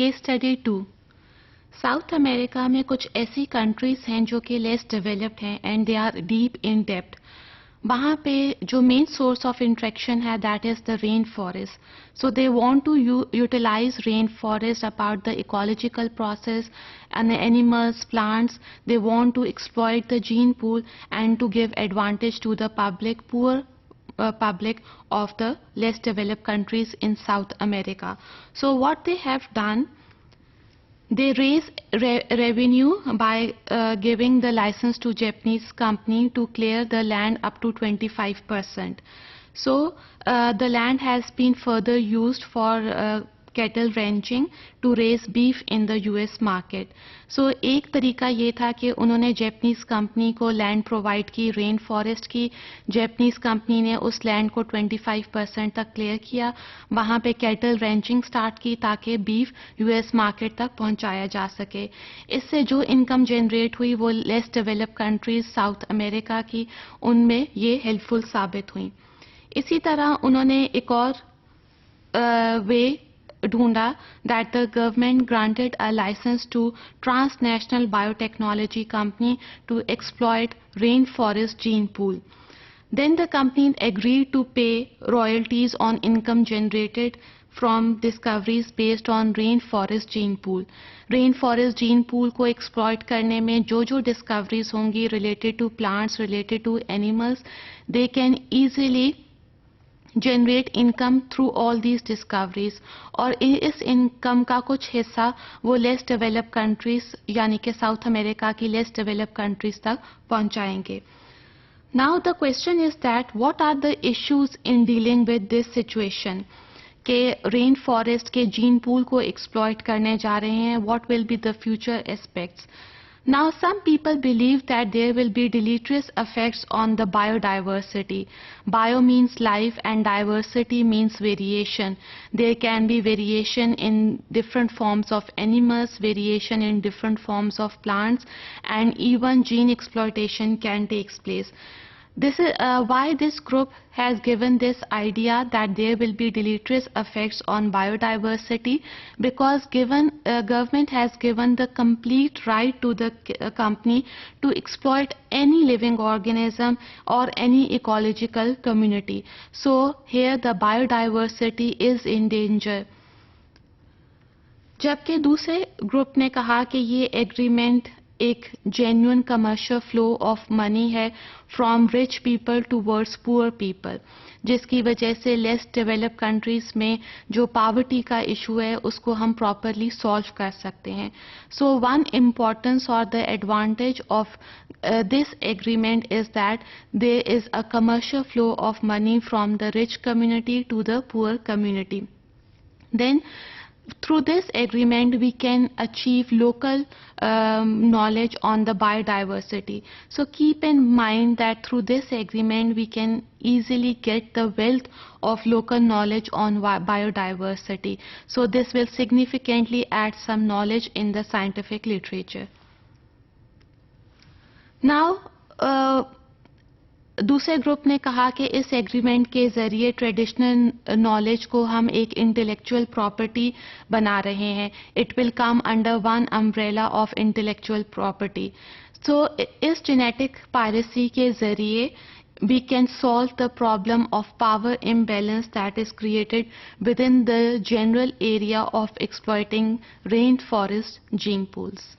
Case study 2। South America में कुछ ऐसी कंट्रीज हैं जो कि लेस डेवलप्ड हैं and they are deep in depth. वहाँ पे जो मेन सोर्स ऑफ इंट्रैक्शन है that is the rain forest. So they want to utilise rain forest about the ecological process and the animals, plants. They want to exploit the gene pool and to give advantage to the public, poor public of the less developed countries in South America. So what they have done, they raise revenue by giving the license to Japanese company to clear the land up to 25%. So the land has been further used for cattle ranching to raise beef in the US market. So एक तरीका ये था कि उन्होंने Japanese company को land provide की, rain forest की। Japanese company ने उस लैंड को 25% तक क्लियर किया, वहाँ पे कैटल रेंचिंग स्टार्ट की ताकि बीफ US मार्केट तक पहुँचाया जा सके। इससे जो इनकम जनरेट हुई वो less developed countries south America की, उनमें ये हेल्पफुल साबित हुई। इसी तरह उन्होंने एक और वे ढूंढा that the government granted a license to transnational biotechnology company to exploit rainforest gene pool. Then the company agreed to pay royalties on income generated from discoveries based on rainforest gene pool. Rainforest gene pool को exploit करने में जो जो discoveries होंगी related to plants, related to animals, they can easily generate income through all these discoveries. और इस income का कुछ हिस्सा वो लेस डेवलप्ड कंट्रीज यानी कि साउथ अमेरिका की लेस डेवलप्ड कंट्रीज तक पहुंचाएंगे। Now the question is that what are the issues in dealing with this situation के रेन फॉरेस्ट के जीन पूल को एक्सप्लॉइट करने जा रहे हैं। What will be the future aspects? Now some people believe that there will be deleterious effects on the biodiversity. Bio means life and diversity means variation. There can be variation in different forms of animals, variation in different forms of plants, and even gene exploitation can take place. This is why this group has given this idea that there will be deleterious effects on biodiversity, because government has given the complete right to the company to exploit any living organism or any ecological community. So here the biodiversity is in danger. जबकि दूसरे group ने कहा कि ये agreement एक genuine commercial flow of money है from rich people towards poor people, जिसकी वजह से लेस डेवलप्ड कंट्रीज में जो पॉवर्टी का इशू है उसको हम प्रॉपरली सॉल्व कर सकते हैं। सो वन इम्पॉर्टेंस और the advantage of this agreement is that there is a commercial flow of money from the rich community to the poor community. Then through this agreement we can achieve local knowledge on the biodiversity. So keep in mind that through this agreement we can easily get the wealth of local knowledge on biodiversity. So this will significantly add some knowledge in the scientific literature. Now दूसरे group ने कहा कि इस agreement के ज़रिए traditional knowledge को हम एक इंटेलेक्चुअल प्रॉपर्टी बना रहे हैं। It will come under one umbrella of intellectual property. So इस जेनेटिक पायरेसी के ज़रिए we can solve the problem of power imbalance that is created within the general area of exploiting rainforest gene pools.